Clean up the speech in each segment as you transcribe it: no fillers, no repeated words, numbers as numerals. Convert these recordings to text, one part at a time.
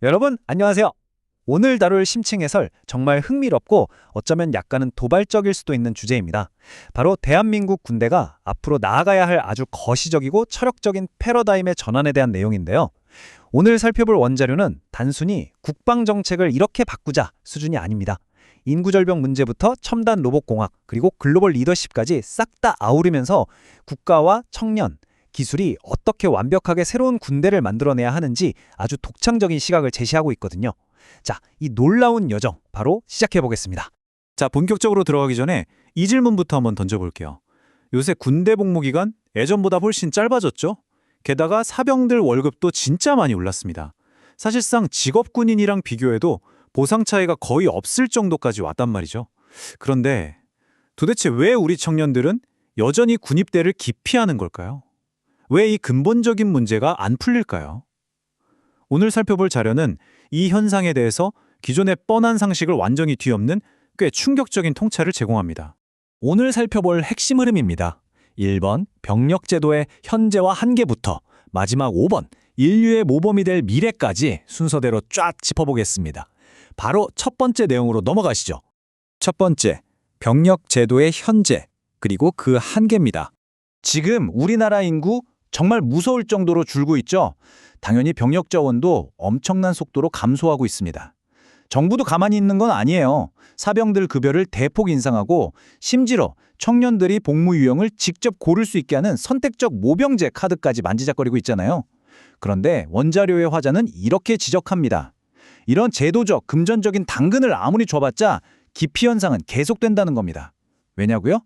여러분, 안녕하세요. 오늘 다룰 심층 해설 정말 흥미롭고 어쩌면 약간은 도발적일 수도 있는 주제입니다. 바로 대한민국 군대가 앞으로 나아가야 할 아주 거시적이고 철학적인 패러다임의 전환에 대한 내용인데요. 오늘 살펴볼 원자료는 단순히 국방정책을 이렇게 바꾸자 수준이 아닙니다. 인구절벽 문제부터 첨단 로봇공학 그리고 글로벌 리더십까지 싹 다 아우르면서 국가와 청년, 기술이 어떻게 완벽하게 새로운 군대를 만들어내야 하는지 아주 독창적인 시각을 제시하고 있거든요. 자, 이 놀라운 여정 바로 시작해 보겠습니다. 자, 본격적으로 들어가기 전에 이 질문부터 한번 던져볼게요. 요새 군대 복무 기간 예전보다 훨씬 짧아졌죠? 게다가 사병들 월급도 진짜 많이 올랐습니다. 사실상 직업군인이랑 비교해도 보상 차이가 거의 없을 정도까지 왔단 말이죠. 그런데 도대체 왜 우리 청년들은 여전히 군입대를 기피하는 걸까요? 왜 이 근본적인 문제가 안 풀릴까요? 오늘 살펴볼 자료는 이 현상에 대해서 기존의 뻔한 상식을 완전히 뒤엎는 꽤 충격적인 통찰을 제공합니다. 오늘 살펴볼 핵심 흐름입니다. 1번, 병력제도의 현재와 한계부터 마지막 5번, 인류의 모범이 될 미래까지 순서대로 쫙 짚어보겠습니다. 바로 첫 번째 내용으로 넘어가시죠. 첫 번째, 병력제도의 현재, 그리고 그 한계입니다. 지금 우리나라 인구 정말 무서울 정도로 줄고 있죠. 당연히 병력 자원도 엄청난 속도로 감소하고 있습니다. 정부도 가만히 있는 건 아니에요. 사병들 급여를 대폭 인상하고 심지어 청년들이 복무 유형을 직접 고를 수 있게 하는 선택적 모병제 카드까지 만지작거리고 있잖아요. 그런데 원자료의 화자는 이렇게 지적합니다. 이런 제도적, 금전적인 당근을 아무리 줘봤자 기피 현상은 계속된다는 겁니다. 왜냐고요?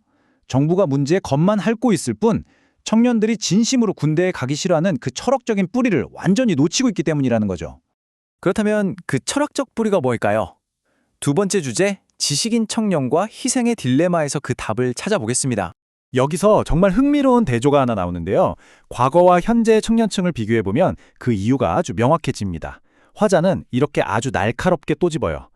정부가 문제에 겁만 핥고 있을 뿐 청년들이 진심으로 군대에 가기 싫어하는 그 철학적인 뿌리를 완전히 놓치고 있기 때문이라는 거죠. 그렇다면 그 철학적 뿌리가 뭘까요? 두 번째 주제, 지식인 청년과 희생의 딜레마에서 그 답을 찾아보겠습니다. 여기서 정말 흥미로운 대조가 하나 나오는데요. 과거와 현재의 청년층을 비교해보면 그 이유가 아주 명확해집니다. 화자는 이렇게 아주 날카롭게 또집어요.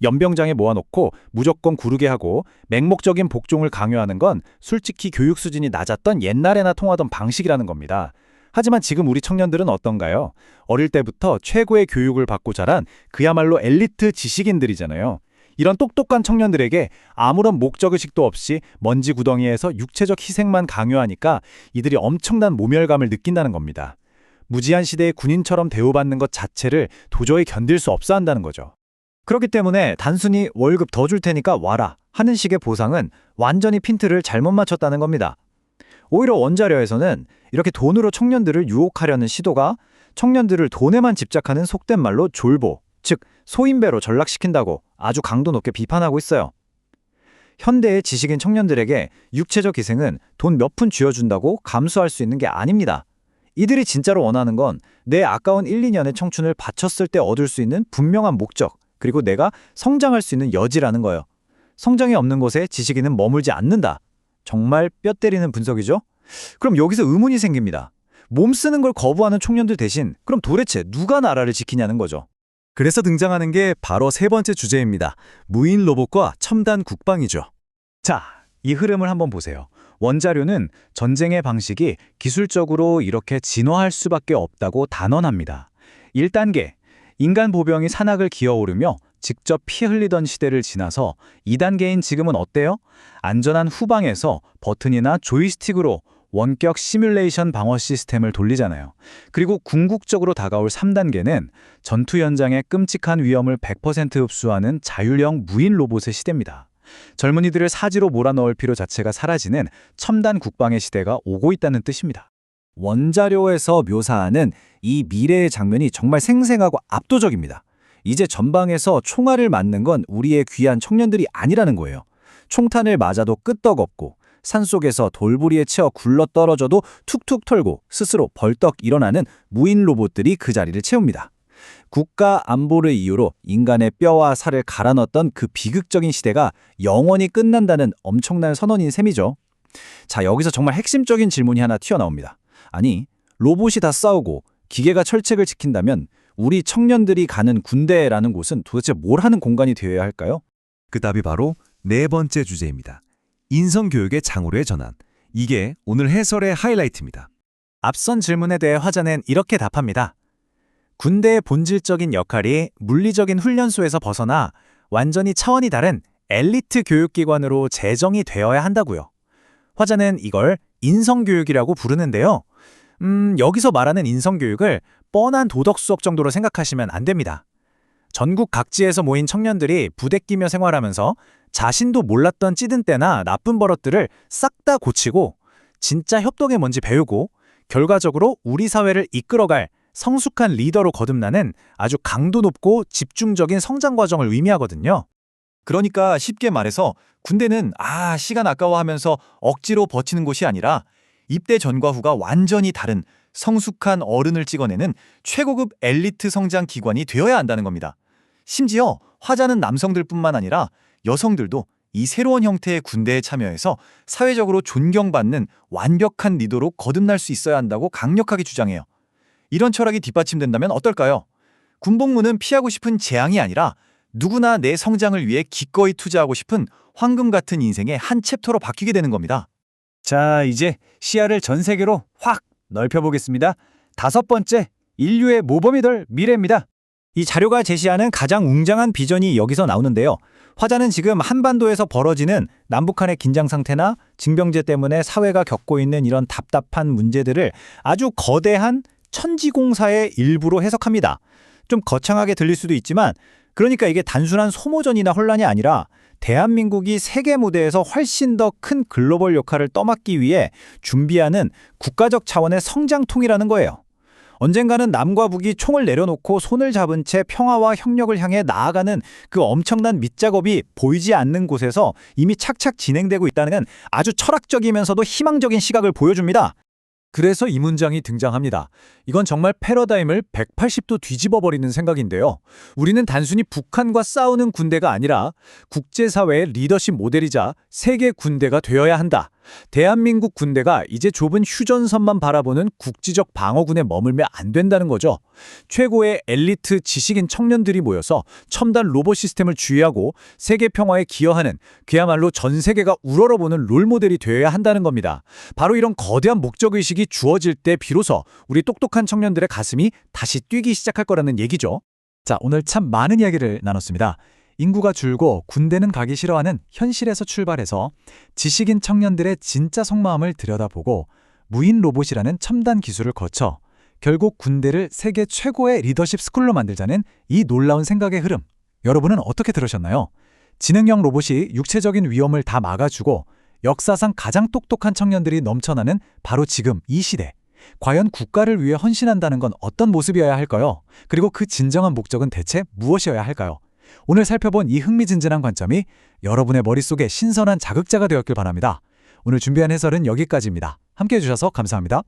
연병장에 모아놓고 무조건 구르게 하고 맹목적인 복종을 강요하는 건 솔직히 교육 수준이 낮았던 옛날에나 통하던 방식이라는 겁니다. 하지만 지금 우리 청년들은 어떤가요? 어릴 때부터 최고의 교육을 받고 자란 그야말로 엘리트 지식인들이잖아요. 이런 똑똑한 청년들에게 아무런 목적의식도 없이 먼지 구덩이에서 육체적 희생만 강요하니까 이들이 엄청난 모멸감을 느낀다는 겁니다. 무지한 시대의 군인처럼 대우받는 것 자체를 도저히 견딜 수 없어 한다는 거죠. 그렇기 때문에 단순히 월급 더 줄 테니까 와라 하는 식의 보상은 완전히 핀트를 잘못 맞췄다는 겁니다. 오히려 원자료에서는 이렇게 돈으로 청년들을 유혹하려는 시도가 청년들을 돈에만 집착하는 속된 말로 졸보, 즉 소인배로 전락시킨다고 아주 강도 높게 비판하고 있어요. 현대의 지식인 청년들에게 육체적 희생은 돈 몇 푼 쥐어준다고 감수할 수 있는 게 아닙니다. 이들이 진짜로 원하는 건 내 아까운 1, 2년의 청춘을 바쳤을 때 얻을 수 있는 분명한 목적, 그리고 내가 성장할 수 있는 여지라는 거예요. 성장이 없는 곳에 지식인은 머물지 않는다. 정말 뼈 때리는 분석이죠? 그럼 여기서 의문이 생깁니다. 몸 쓰는 걸 거부하는 청년들 대신 그럼 도대체 누가 나라를 지키냐는 거죠. 그래서 등장하는 게 바로 세 번째 주제입니다. 무인 로봇과 첨단 국방이죠. 자, 이 흐름을 한번 보세요. 원자료는 전쟁의 방식이 기술적으로 이렇게 진화할 수밖에 없다고 단언합니다. 1단계, 인간 보병이 산악을 기어오르며 직접 피 흘리던 시대를 지나서 2단계인 지금은 어때요? 안전한 후방에서 버튼이나 조이스틱으로 원격 시뮬레이션 방어 시스템을 돌리잖아요. 그리고 궁극적으로 다가올 3단계는 전투 현장의 끔찍한 위험을 100% 흡수하는 자율형 무인 로봇의 시대입니다. 젊은이들을 사지로 몰아넣을 필요 자체가 사라지는 첨단 국방의 시대가 오고 있다는 뜻입니다. 원자료에서 묘사하는 이 미래의 장면이 정말 생생하고 압도적입니다. 이제 전방에서 총알을 맞는 건 우리의 귀한 청년들이 아니라는 거예요. 총탄을 맞아도 끄떡없고 산속에서 돌부리에 채어 굴러떨어져도 툭툭 털고 스스로 벌떡 일어나는 무인 로봇들이 그 자리를 채웁니다. 국가 안보를 이유로 인간의 뼈와 살을 갈아 넣었던 그 비극적인 시대가 영원히 끝난다는 엄청난 선언인 셈이죠. 자, 여기서 정말 핵심적인 질문이 하나 튀어나옵니다. 아니, 로봇이 다 싸우고 기계가 철책을 지킨다면 우리 청년들이 가는 군대라는 곳은 도대체 뭘 하는 공간이 되어야 할까요? 그 답이 바로 네 번째 주제입니다. 인성교육의 장으로의 전환. 이게 오늘 해설의 하이라이트입니다. 앞선 질문에 대해 화자는 이렇게 답합니다. 군대의 본질적인 역할이 물리적인 훈련소에서 벗어나 완전히 차원이 다른 엘리트 교육기관으로 재정이 되어야 한다고요. 화자는 이걸 인성교육이라고 부르는데요. 여기서 말하는 인성교육을 뻔한 도덕 수업 정도로 생각하시면 안 됩니다. 전국 각지에서 모인 청년들이 부대 끼며 생활하면서 자신도 몰랐던 찌든 때나 나쁜 버릇들을 싹 다 고치고 진짜 협동의 뭔지 배우고 결과적으로 우리 사회를 이끌어갈 성숙한 리더로 거듭나는 아주 강도 높고 집중적인 성장 과정을 의미하거든요. 그러니까 쉽게 말해서 군대는 시간 아까워하면서 억지로 버티는 곳이 아니라 입대 전과 후가 완전히 다른 성숙한 어른을 찍어내는 최고급 엘리트 성장 기관이 되어야 한다는 겁니다. 심지어 화자는 남성들뿐만 아니라 여성들도 이 새로운 형태의 군대에 참여해서 사회적으로 존경받는 완벽한 리더로 거듭날 수 있어야 한다고 강력하게 주장해요. 이런 철학이 뒷받침된다면 어떨까요? 군복무는 피하고 싶은 재앙이 아니라 누구나 내 성장을 위해 기꺼이 투자하고 싶은 황금 같은 인생의 한 챕터로 바뀌게 되는 겁니다. 자, 이제 시야를 전 세계로 확 넓혀보겠습니다. 5번째, 인류의 모범이 될 미래입니다. 이 자료가 제시하는 가장 웅장한 비전이 여기서 나오는데요. 화자는 지금 한반도에서 벌어지는 남북한의 긴장 상태나 징병제 때문에 사회가 겪고 있는 이런 답답한 문제들을 아주 거대한 천지공사의 일부로 해석합니다. 좀 거창하게 들릴 수도 있지만 그러니까 이게 단순한 소모전이나 혼란이 아니라 대한민국이 세계 무대에서 훨씬 더 큰 글로벌 역할을 떠맡기 위해 준비하는 국가적 차원의 성장통이라는 거예요. 언젠가는 남과 북이 총을 내려놓고 손을 잡은 채 평화와 협력을 향해 나아가는 그 엄청난 밑작업이 보이지 않는 곳에서 이미 착착 진행되고 있다는 건 아주 철학적이면서도 희망적인 시각을 보여줍니다. 그래서 이 문장이 등장합니다. 이건 정말 패러다임을 180도 뒤집어버리는 생각인데요. 우리는 단순히 북한과 싸우는 군대가 아니라 국제사회의 리더십 모델이자 세계 군대가 되어야 한다. 대한민국 군대가 이제 좁은 휴전선만 바라보는 국지적 방어군에 머물면 안 된다는 거죠. 최고의 엘리트 지식인 청년들이 모여서 첨단 로봇 시스템을 주의하고 세계 평화에 기여하는 그야말로 전 세계가 우러러보는 롤모델이 되어야 한다는 겁니다. 바로 이런 거대한 목적의식이 주어질 때 비로소 우리 똑똑한 청년들의 가슴이 다시 뛰기 시작할 거라는 얘기죠. 자, 오늘 참 많은 이야기를 나눴습니다. 인구가 줄고 군대는 가기 싫어하는 현실에서 출발해서 지식인 청년들의 진짜 속마음을 들여다보고 무인 로봇이라는 첨단 기술을 거쳐 결국 군대를 세계 최고의 리더십 스쿨로 만들자는 이 놀라운 생각의 흐름. 여러분은 어떻게 들으셨나요? 지능형 로봇이 육체적인 위험을 다 막아주고 역사상 가장 똑똑한 청년들이 넘쳐나는 바로 지금 이 시대. 과연 국가를 위해 헌신한다는 건 어떤 모습이어야 할까요? 그리고 그 진정한 목적은 대체 무엇이어야 할까요? 오늘 살펴본 이 흥미진진한 관점이 여러분의 머릿속에 신선한 자극자가 되었길 바랍니다. 오늘 준비한 해설은 여기까지입니다. 함께해 주셔서 감사합니다.